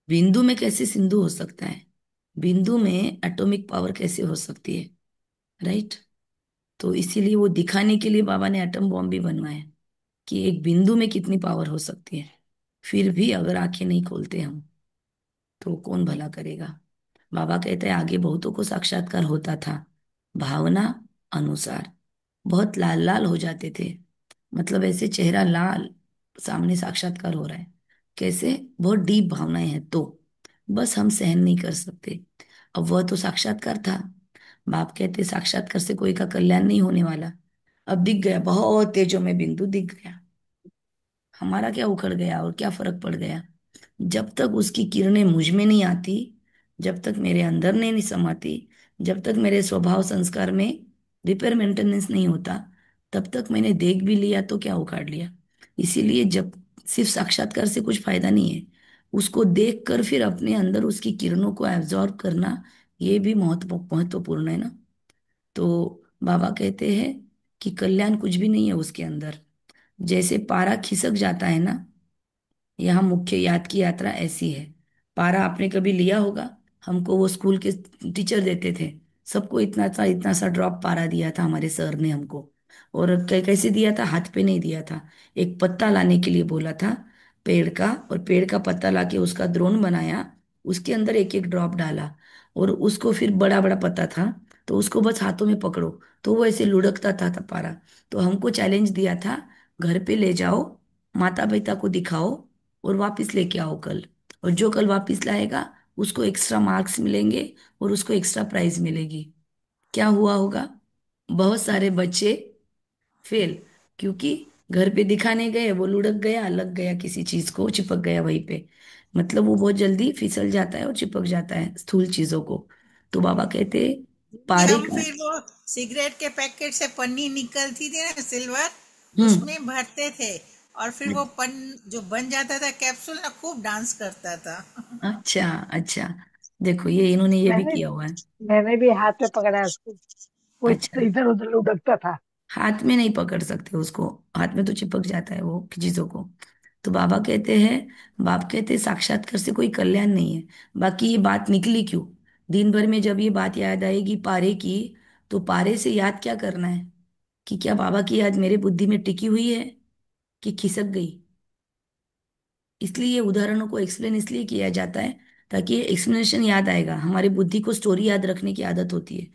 बिंदु में कैसे सिंधु हो सकता है, बिंदु में एटॉमिक पावर कैसे हो सकती है, राइट। तो इसीलिए वो दिखाने के लिए बाबा ने एटम बॉम्ब भी बनवाया कि एक बिंदु में कितनी पावर हो सकती है। फिर भी अगर आंखें नहीं खोलते हम तो कौन भला करेगा। बाबा कहते हैं आगे बहुतों को साक्षात्कार होता था भावना अनुसार, बहुत लाल लाल हो जाते थे, मतलब ऐसे चेहरा लाल, सामने साक्षात्कार हो रहा है। कैसे, बहुत डीप भावनाएं हैं तो बस हम सहन नहीं कर सकते। अब वह तो साक्षात्कार था। बाप कहते साक्षात्कार से कोई का कल्याण नहीं होने वाला। अब दिख गया बहुत तेजों में बिंदु दिख गया, हमारा क्या उखड़ गया और क्या फर्क पड़ गया। जब तक उसकी किरणें मुझ में नहीं आती, जब तक मेरे अंदर नहीं समाती, जब तक मेरे स्वभाव संस्कार में रिपेयर मेंटेनेंस नहीं होता, तब तक मैंने देख भी लिया तो क्या उखाड़ लिया। इसीलिए जब सिर्फ साक्षात्कार से कुछ फायदा नहीं है, उसको देख कर फिर अपने अंदर उसकी किरणों को एब्जॉर्ब करना, ये भी महत्वपूर्ण है ना। तो बाबा कहते हैं कि कल्याण कुछ भी नहीं है उसके अंदर। जैसे पारा खिसक जाता है ना, यहाँ मुख्य याद की यात्रा ऐसी है। पारा आपने कभी लिया होगा, हमको वो स्कूल के टीचर देते थे, सबको इतना सा ड्रॉप पारा दिया था हमारे सर ने हमको। और कैसे दिया था, हाथ पे नहीं दिया था, एक पत्ता लाने के लिए बोला था पेड़ का, और पेड़ का पत्ता लाके उसका द्रोण बनाया, उसके अंदर एक एक ड्रॉप डाला, और उसको फिर बड़ा बड़ा पत्ता था तो उसको बस हाथों में पकड़ो तो वो ऐसे लुढ़कता था पारा। तो हमको चैलेंज दिया था घर पे ले जाओ, माता पिता को दिखाओ और वापस लेके आओ कल। और जो कल वापस लाएगा उसको एक्स्ट्रा मार्क्स मिलेंगे और उसको एक्स्ट्रा प्राइज मिलेगी। क्या हुआ होगा, बहुत सारे बच्चे फेल, क्योंकि घर पे दिखाने गए वो लुढ़क गया, लग गया किसी चीज को, चिपक गया वहीं पे। मतलब वो बहुत जल्दी फिसल जाता है और चिपक जाता है स्थूल चीजों को। तो बाबा कहते कि पारे हम का। फिर वो सिगरेट के पैकेट से पन्नी निकलती थी ना सिल्वर, हम्म। उसमें भरते थे, और फिर वो पन जो बन जाता था कैप्सूल ना, खूब डांस करता था। अच्छा अच्छा, देखो ये इन्होंने ये भी मैंने किया हुआ है। मैंने भी हाथ में पकड़ा है उसको, वो अच्छा, इधर उधर लुढ़कता था। हाथ में नहीं पकड़ सकते उसको, हाथ में तो चिपक जाता है वो चीजों को। तो बाबा कहते हैं, बाप कहते हैं साक्षात्कार से कोई कल्याण नहीं है। बाकी ये बात निकली क्यों, दिन भर में जब ये बात याद आएगी पारे की, तो पारे से याद क्या करना है कि क्या बाबा की याद मेरे बुद्धि में टिकी हुई है कि खिसक गई। इसलिए ये उदाहरणों को एक्सप्लेन इसलिए किया जाता है ताकि ये एक्सप्लेनेशन याद आएगा। हमारी बुद्धि को स्टोरी याद रखने की आदत होती है।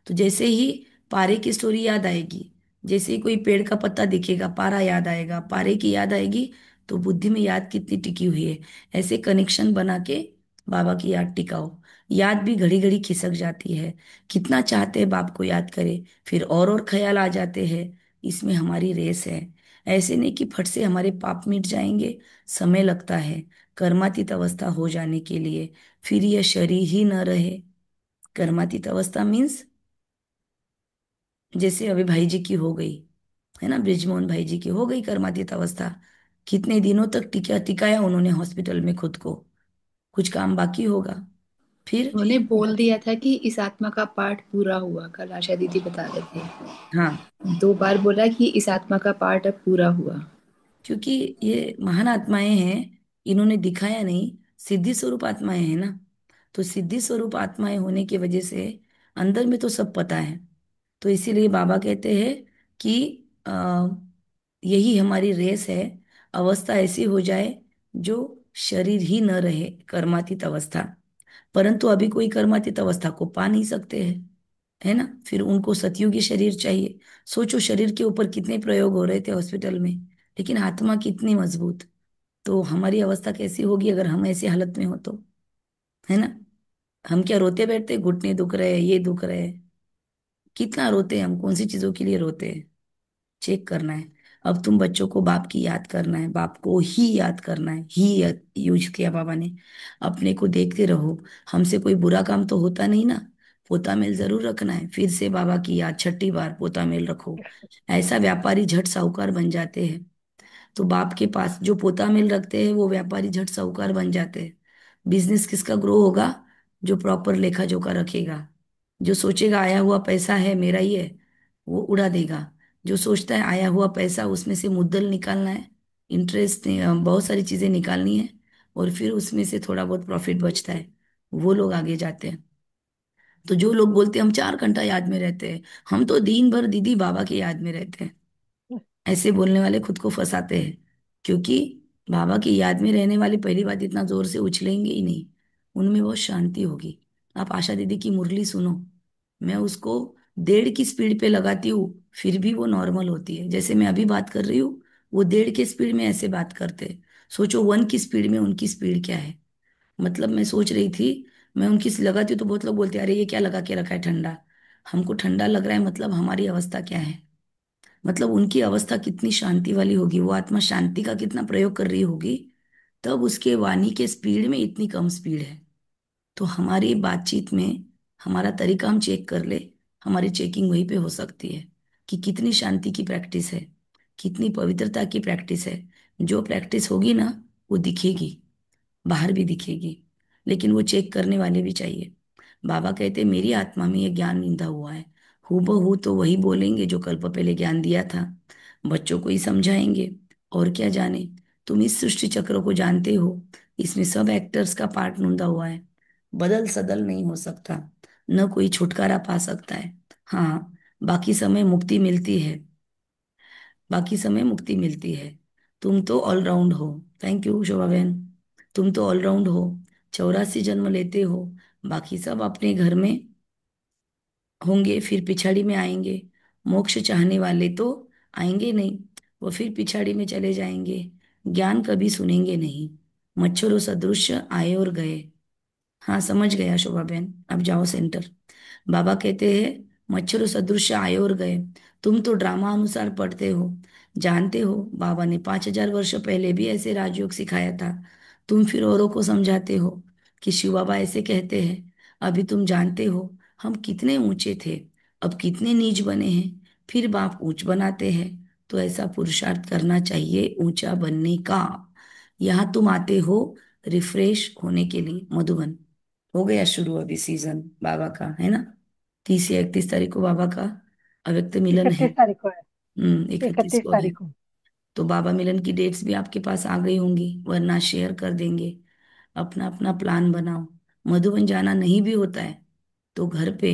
तो जैसे ही पारे की स्टोरी याद आएगी, जैसे ही कोई पेड़ का पत्ता दिखेगा पारा याद आएगा, पारे की याद आएगी, तो बुद्धि में याद कितनी टिकी हुई है। ऐसे कनेक्शन बना के बाबा की याद टिकाओ। याद भी घड़ी घड़ी खिसक जाती है, कितना चाहते हैं बाप को याद करे, फिर और ख्याल आ जाते हैं। इसमें हमारी रेस है। ऐसे नहीं कि फट से हमारे पाप मिट जाएंगे, समय लगता है कर्मातीत अवस्था हो जाने के लिए। फिर यह शरीर ही न रहे। कर्मातीत अवस्था मीन्स जैसे अभी भाई जी की हो गई, है ना, ब्रिजमोहन भाई जी की हो गई कर्मातीत अवस्था। कितने दिनों तक टिका टिकाया उन्होंने हॉस्पिटल में खुद को, कुछ काम बाकी होगा फिर। उन्होंने बोल दिया था कि इस आत्मा का पार्ट पूरा हुआ, कल आशा दीदी बता रहे थे। हाँ, 2 बार बोला कि इस आत्मा का पार्ट अब पूरा हुआ। क्योंकि ये महान आत्माएं हैं, इन्होंने दिखाया नहीं, सिद्धि स्वरूप आत्माएं हैं ना। तो सिद्धि स्वरूप आत्माएं होने की वजह से अंदर में तो सब पता है। तो इसीलिए बाबा कहते हैं कि आ, यही हमारी रेस है। अवस्था ऐसी हो जाए जो शरीर ही न रहे, कर्मातीत अवस्था। परंतु अभी कोई कर्मातीत अवस्था को पा नहीं सकते हैं, है ना, फिर उनको सतयुगी शरीर चाहिए। सोचो शरीर के ऊपर कितने प्रयोग हो रहे थे हॉस्पिटल में, लेकिन आत्मा कितनी मजबूत। तो हमारी अवस्था कैसी होगी अगर हम ऐसी हालत में हो तो, है ना। हम क्या रोते बैठते, घुटने दुख रहे हैं, ये दुख रहे हैं, कितना रोते हैं हम, कौन सी चीजों के लिए रोते हैं, चेक करना है। अब तुम बच्चों को बाप की याद करना है, बाप को ही याद करना है, ही यूज किया बाबा ने। अपने को देखते रहो, हमसे कोई बुरा काम तो होता नहीं ना। पोता मेल जरूर रखना है, फिर से बाबा की याद, छठी बार पोता मेल रखो। ऐसा व्यापारी झट साहूकार बन जाते हैं। तो बाप के पास जो पोता मेल रखते हैं वो व्यापारी झट साहूकार बन जाते हैं। बिजनेस किसका ग्रो होगा? जो प्रॉपर लेखा जोखा रखेगा। जो सोचेगा आया हुआ पैसा है मेरा ही है, वो उड़ा देगा। जो सोचता है आया हुआ पैसा उसमें से मुद्दल निकालना है, इंटरेस्ट, बहुत सारी चीजें निकालनी है, और फिर उसमें से थोड़ा बहुत प्रॉफिट बचता है, वो लोग आगे जाते हैं। तो जो लोग बोलते हैं हम 4 घंटा याद में रहते हैं, हम तो दिन भर दीदी बाबा के याद में रहते हैं, ऐसे बोलने वाले खुद को फंसाते हैं। क्योंकि बाबा की याद में रहने वाले पहली बात इतना जोर से उछलेंगे ही नहीं, उनमें बहुत शांति होगी। आप आशा दीदी की मुरली सुनो, मैं उसको 1.5 की स्पीड पे लगाती हूँ, फिर भी वो नॉर्मल होती है। जैसे मैं अभी बात कर रही हूँ, वो 1.5 के स्पीड में ऐसे बात करते हैं। सोचो 1 की स्पीड में उनकी स्पीड क्या है। मतलब मैं सोच रही थी, मैं उनकी लगाती हूँ तो बहुत लोग बोलते हैं अरे ये क्या लगा के रखा है ठंडा। हमको ठंडा लग रहा है, मतलब हमारी अवस्था क्या है, मतलब उनकी अवस्था कितनी शांति वाली होगी, वो आत्मा शांति का कितना प्रयोग कर रही होगी, तब उसके वाणी के स्पीड में इतनी कम स्पीड है। तो हमारी बातचीत में हमारा तरीका हम चेक कर ले, हमारी चेकिंग वहीं पे हो सकती है कि कितनी शांति की प्रैक्टिस है, कितनी पवित्रता की प्रैक्टिस है। जो प्रैक्टिस होगी ना, वो दिखेगी, बाहर भी दिखेगी, लेकिन वो चेक करने वाले भी चाहिए। बाबा कहते मेरी आत्मा में ये ज्ञान निंदा हुआ है, हूबहू तो वही बोलेंगे जो कल्प पहले ज्ञान दिया था, बच्चों को ही समझाएंगे। और क्या जाने, तुम इस सृष्टि चक्र को जानते हो, इसमें सब एक्टर्स का पार्ट नूंदा हुआ है। बदल सदल नहीं हो सकता, न कोई छुटकारा पा सकता है। हाँ, बाकी समय मुक्ति मिलती है, बाकी समय मुक्ति मिलती है। तुम तो ऑलराउंड हो। थैंक यू शोभा बहन। तुम तो ऑलराउंड हो, 84 जन्म लेते हो, बाकी सब अपने घर में होंगे, फिर पिछाड़ी में आएंगे। मोक्ष चाहने वाले तो आएंगे नहीं, वो फिर पिछाड़ी में चले जाएंगे, ज्ञान कभी सुनेंगे नहीं। मच्छरों सदृश आए और गए। हाँ समझ गया शोभा बहन, अब जाओ सेंटर। बाबा कहते हैं मच्छरों सदृश आए और गए। तुम तो ड्रामा अनुसार पढ़ते हो, जानते हो बाबा ने 5,000 वर्ष पहले भी ऐसे राजयोग सिखाया था। तुम फिर औरों को समझाते हो कि शिव बाबा ऐसे कहते हैं। अभी तुम जानते हो हम कितने ऊंचे थे, अब कितने नीच बने हैं, फिर बाप ऊंच बनाते हैं। तो ऐसा पुरुषार्थ करना चाहिए ऊंचा बनने का। यहाँ तुम आते हो रिफ्रेश होने के लिए। मधुबन हो गया शुरू अभी सीजन बाबा का, है ना? 30 या 31 तारीख को बाबा का अव्यक्त मिलन है। 31 तारीख को है। 31 31 को है। तारीख को। तो बाबा मिलन की डेट्स भी आपके पास आ गई होंगी, वरना शेयर कर देंगे। अपना अपना प्लान बनाओ। मधुबन जाना नहीं भी होता है तो घर पे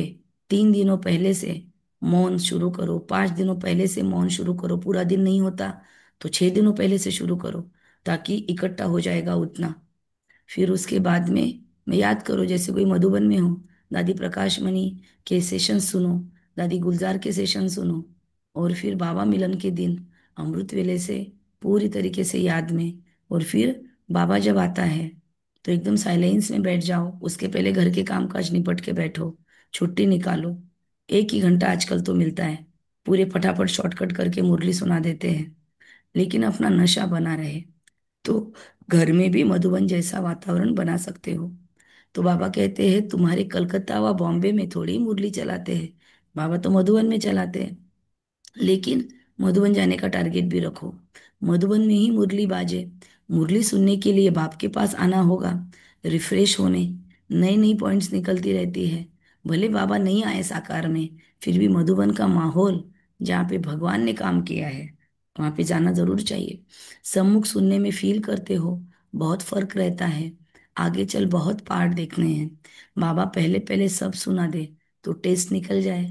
3 दिनों पहले से मौन शुरू करो, 5 दिनों पहले से मौन शुरू करो। पूरा दिन नहीं होता तो 6 दिनों पहले से शुरू करो, ताकि इकट्ठा हो जाएगा उतना। फिर उसके बाद में याद करो, जैसे कोई मधुबन में हो, दादी प्रकाश मणि के सेशन सुनो, दादी गुलजार के सेशन सुनो, और फिर बाबा मिलन के दिन अमृत वेले से पूरी तरीके से याद में। और फिर बाबा जब आता है तो एकदम साइलेंस में बैठ जाओ, उसके पहले घर के काम काज निपट के बैठो, छुट्टी निकालो। 1 ही घंटा आजकल तो मिलता है, पूरे फटाफट शॉर्टकट करके मुरली सुना देते हैं, लेकिन अपना नशा बना रहे तो घर में भी मधुबन जैसा वातावरण बना सकते हो। तो बाबा कहते हैं तुम्हारे कलकत्ता व बॉम्बे में थोड़ी मुरली चलाते हैं, बाबा तो मधुबन में चलाते हैं। लेकिन मधुबन जाने का टारगेट भी रखो, मधुबन में ही मुरली बाजे। मुरली सुनने के लिए बाप के पास आना होगा, रिफ्रेश होने। नई नई पॉइंट्स निकलती रहती है। भले बाबा नहीं आए साकार में, फिर भी मधुबन का माहौल जहाँ पे भगवान ने काम किया है वहां पे जाना जरूर चाहिए। सम्मुख सुनने में फील करते हो, बहुत फर्क रहता है। आगे चल बहुत पार्ट देखने हैं। बाबा पहले पहले सब सुना दे तो टेस्ट निकल जाए।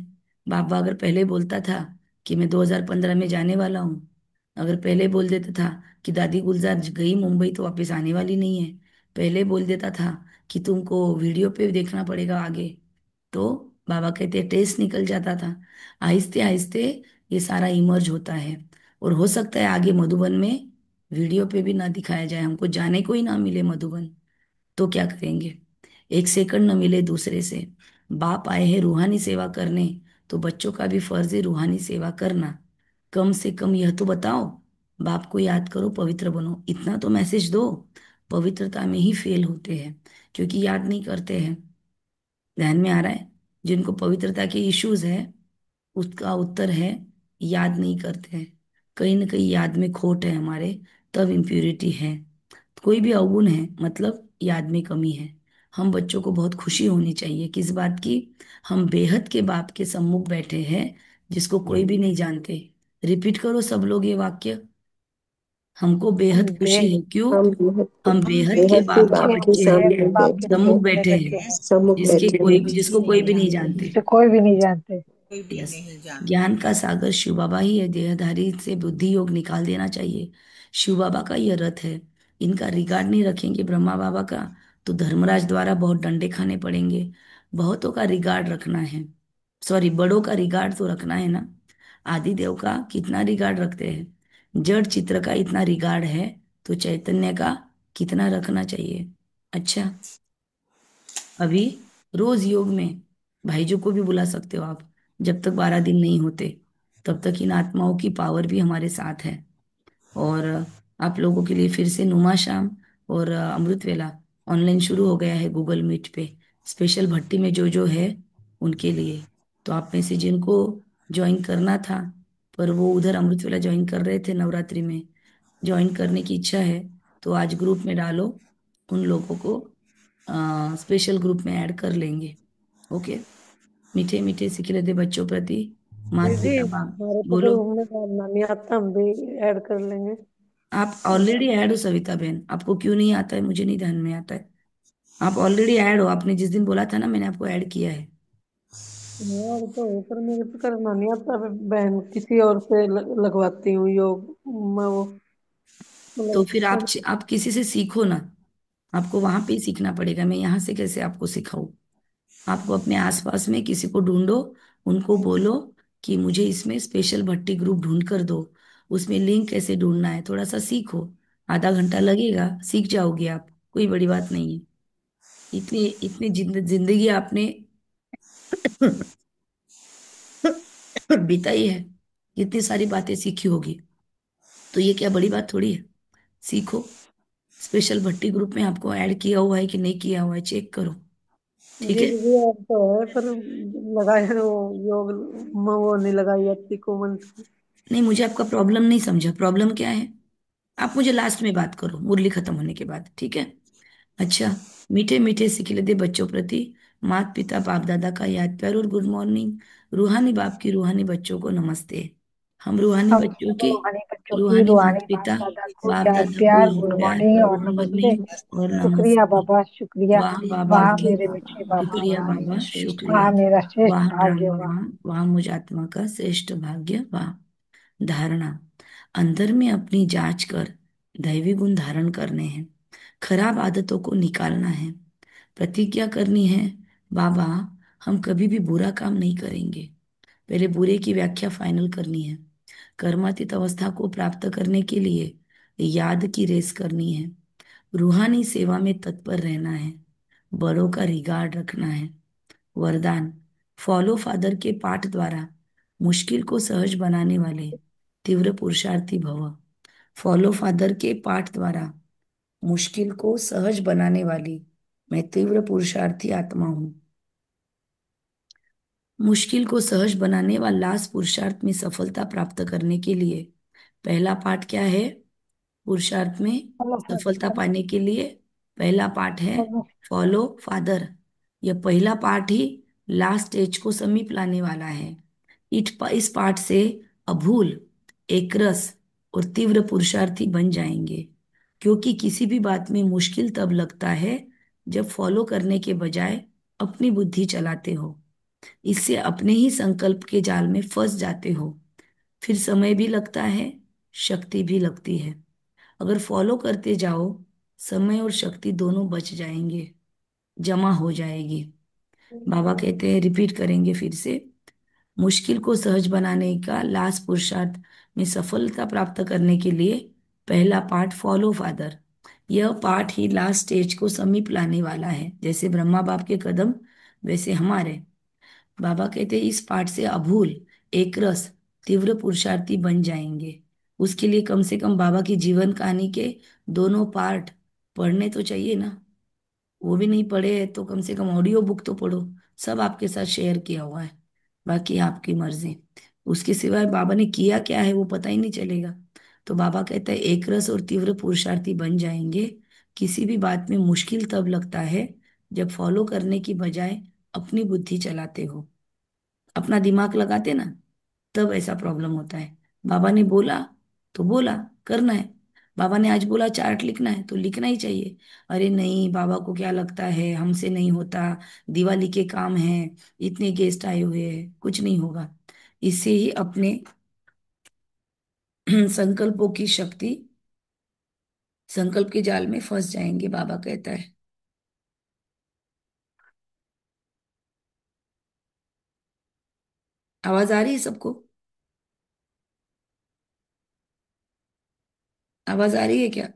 बाबा अगर पहले बोलता था कि मैं 2015 में जाने वाला हूँ, अगर पहले बोल देता था कि दादी गुलजार गई मुंबई तो वापस आने वाली नहीं है, पहले बोल देता था कि तुमको वीडियो पे देखना पड़ेगा आगे, तो बाबा कहते टेस्ट निकल जाता था। आहिस्ते आहिस्ते ये सारा इमर्ज होता है। और हो सकता है आगे मधुबन में वीडियो पे भी ना दिखाया जाए, हमको जाने को ही ना मिले मधुबन, तो क्या करेंगे? 1 सेकंड न मिले दूसरे से। बाप आए हैं रूहानी सेवा करने, तो बच्चों का भी फर्ज है रूहानी सेवा करना। कम से कम यह तो बताओ, बाप को याद करो, पवित्र बनो, इतना तो मैसेज दो। पवित्रता में ही फेल होते हैं क्योंकि याद नहीं करते हैं। ध्यान में आ रहा है? जिनको पवित्रता के इश्यूज है उसका उत्तर है याद नहीं करते हैं। कहीं ना कहीं याद में खोट है हमारे, तब इम्प्योरिटी है। कोई भी अवगुण है मतलब याद में कमी है। हम बच्चों को बहुत खुशी होनी चाहिए किस बात की? हम बेहद के बाप के सम्मुख बैठे हैं जिसको कोई भी नहीं जानते। रिपीट करो सब लोग ये वाक्य। हमको हम बेहद बे खुशी है, क्यों? हम बेहद हम बेहद के बेहद के बाप के बाप के बच्चे हैं, सामने बैठे हैं, सम्मुख बैठे हैं, सम्मुख जिसके बैठे कोई हैं, जिसको कोई भी नहीं जानते। जिसे कोई भी नहीं जानते। कोई भी यस। नहीं जानते। ज्ञान का सागर शिव बाबा ही है, देहधारी से बुद्धि योग निकाल देना चाहिए। शिव बाबा का यह रथ है। इनका रिगार्ड नहीं रखेंगे ब्रह्मा बाबा का तो धर्मराज द्वारा बहुत डंडे खाने पड़ेंगे। बहुतों का रिगार्ड रखना है, सॉरी बड़ों का रिगार्ड तो रखना है ना। आदिदेव का कितना रिगार्ड रखते हैं? जड़ चित्र का इतना रिगार्ड है तो चैतन्य का कितना रखना चाहिए? अच्छा, अभी रोज योग में भाईजों को भी बुला सकते हो आप। जब तक 12 दिन नहीं होते तब तक इन आत्माओं की पावर भी हमारे साथ है। और आप लोगों के लिए फिर से नुमा शाम और अमृत वेला ऑनलाइन शुरू हो गया है गूगल मीट पे। स्पेशल भट्टी में जो जो है उनके लिए। तो आप में से जिनको ज्वाइन करना था पर वो उधर अमृत वेला ज्वाइन कर रहे थे नवरात्रि में, ज्वाइन करने की इच्छा है तो आज ग्रुप में डालो। उन लोगों को स्पेशल ग्रुप में ऐड कर लेंगे। ओके। मीठे मीठे सिखिले दे बच्चों प्रति माता दीदी पिता बाप। हमारे को बोलो। ग्रुप में डालना नहीं आता, हम भी ऐड कर लेंगे। आप ऑलरेडी ऐड हो सविता बहन, आपको क्यों नहीं आता है मुझे नहीं ध्यान में आता है। आप ऑलरेडी ऐड हो, आपने जिस दिन बोला था ना मैंने आपको ऐड किया है। यार तो है, पर मेरे को करना नहीं आता। बहन किसी और से लगवाती हूँ योग। मैं वो तो मतलब फिर आप किसी से सीखो ना। आपको वहां पे ही सीखना पड़ेगा, मैं यहाँ से कैसे आपको सिखाऊं? आपको अपने आसपास में किसी को ढूंढो, उनको बोलो कि मुझे इसमें स्पेशल भट्टी ग्रुप ढूंढ कर दो। उसमें लिंक कैसे ढूंढना है थोड़ा सा सीखो। आधा घंटा लगेगा, सीख जाओगे आप, कोई बड़ी बात नहीं है। इतनी इतनी जिंदगी आपने बिताई है, इतनी सारी बातें सीखी होगी, तो ये क्या बड़ी बात थोड़ी है? सीखो। स्पेशल भट्टी ग्रुप में आपको ऐड किया हुआ है कि नहीं किया हुआ है चेक करो। ठीक जी है। दीदी अब तो है, पर लगाया वो योग में वो नहीं लगाई जाती कमेंट। नहीं, मुझे आपका प्रॉब्लम नहीं समझा, प्रॉब्लम क्या है? आप मुझे लास्ट में बात करो मुरली खत्म होने के बाद, ठीक है? अच्छा। मीठे मीठे सिखिलते बच्चों प्रति माता पिता बाप दादा का याद प्यार और गुड मॉर्निंग। रूहानी बाप की रूहानी बच्चों को नमस्ते। हम रूहानी हम बच्चों के रूहानी बच्चों की रूहानी रूहानी माता बाप पिता दादा को बाप याद दादा को प्यार, याद गुड प्यार, मॉर्निंग और गुड नमस्ते। मॉर्निंग और शुक्रिया नमस्ते। बाबा, शुक्रिया। वाह बाबा वाह की, मेरे मीठे बाबा, शुक्रिया वाह बाबा मेरा श्रेष्ठ, शुक्रिया। वाह मेरा श्रेष्ठ वाह भाग्य, ब्रह्मा, वाह। वाह वाह मुझ आत्मा का श्रेष्ठ भाग्य, वाह। धारणा। अंदर में अपनी जांच कर दैवी गुण धारण करने हैं। खराब आदतों को निकालना है। प्रतिज्ञा करनी है, बाबा हम कभी भी बुरा काम नहीं करेंगे। पहले बुरे की व्याख्या फाइनल करनी है। कर्मातीत अवस्था को प्राप्त करने के लिए याद की रेस करनी है। रूहानी सेवा में तत्पर रहना है। बड़ों का रिगार्ड रखना है। वरदान। फॉलो फादर के पाठ द्वारा मुश्किल को सहज बनाने वाले तीव्र पुरुषार्थी भव। फॉलो फादर के पाठ द्वारा मुश्किल को सहज बनाने वाली मैं तीव्र पुरुषार्थी आत्मा हूँ। मुश्किल को सहज बनाने व लास्ट पुरुषार्थ में सफलता प्राप्त करने के लिए पहला पाठ क्या है? पुरुषार्थ में हेलो सफलता पाने के लिए पहला पाठ है हेलो। Follow father. यह पहला पाठ ही लास्ट स्टेज को समीप लाने वाला है। इस पाठ से अभूल, एकरस और तीव्र पुरुषार्थी बन जाएंगे। क्योंकि किसी भी बात में मुश्किल तब लगता है जब फॉलो करने के बजाय अपनी बुद्धि चलाते हो। इससे अपने ही संकल्प के जाल में फंस जाते हो। फिर समय भी लगता है, शक्ति भी लगती है। अगर फॉलो करते जाओ, समय और शक्ति दोनों बच जाएंगे, जमा हो जाएगी। बाबा कहते हैं, रिपीट करेंगे फिर से। मुश्किल को सहज बनाने का लास्ट पुरुषार्थ में सफलता प्राप्त करने के लिए पहला पाठ फॉलो फादर। यह पाठ ही लास्ट स्टेज को समीप लाने वाला है। जैसे ब्रह्मा बाप के कदम वैसे हमारे। बाबा कहते हैं इस पाठ से अभूल, एकरस तीव्र पुरुषार्थी बन जाएंगे। उसके लिए कम से कम बाबा की जीवन कहानी के दोनों पार्ट पढ़ने तो चाहिए ना। वो भी नहीं पढ़े हैं तो कम से कम ऑडियो बुक तो पढ़ो। सब आपके साथ शेयर किया हुआ है, बाकी आपकी मर्जी। उसके सिवाय बाबा ने किया क्या है वो पता ही नहीं चलेगा। तो बाबा कहता है एक रस और तीव्र पुरुषार्थी बन जाएंगे। किसी भी बात में मुश्किल तब लगता है जब फॉलो करने की बजाय अपनी बुद्धि चलाते हो, अपना दिमाग लगाते ना, तब ऐसा प्रॉब्लम होता है। बाबा ने बोला तो बोला, करना है। बाबा ने आज बोला चार्ट लिखना है तो लिखना ही चाहिए। अरे नहीं, बाबा को क्या लगता है हमसे नहीं होता, दिवाली के काम हैं, इतने गेस्ट आए हुए हैं, कुछ नहीं होगा। इससे ही अपने संकल्पों की शक्ति, संकल्प के जाल में फंस जाएंगे, बाबा कहता है। आवाज आ रही है सबको? आवाज आ रही है क्या?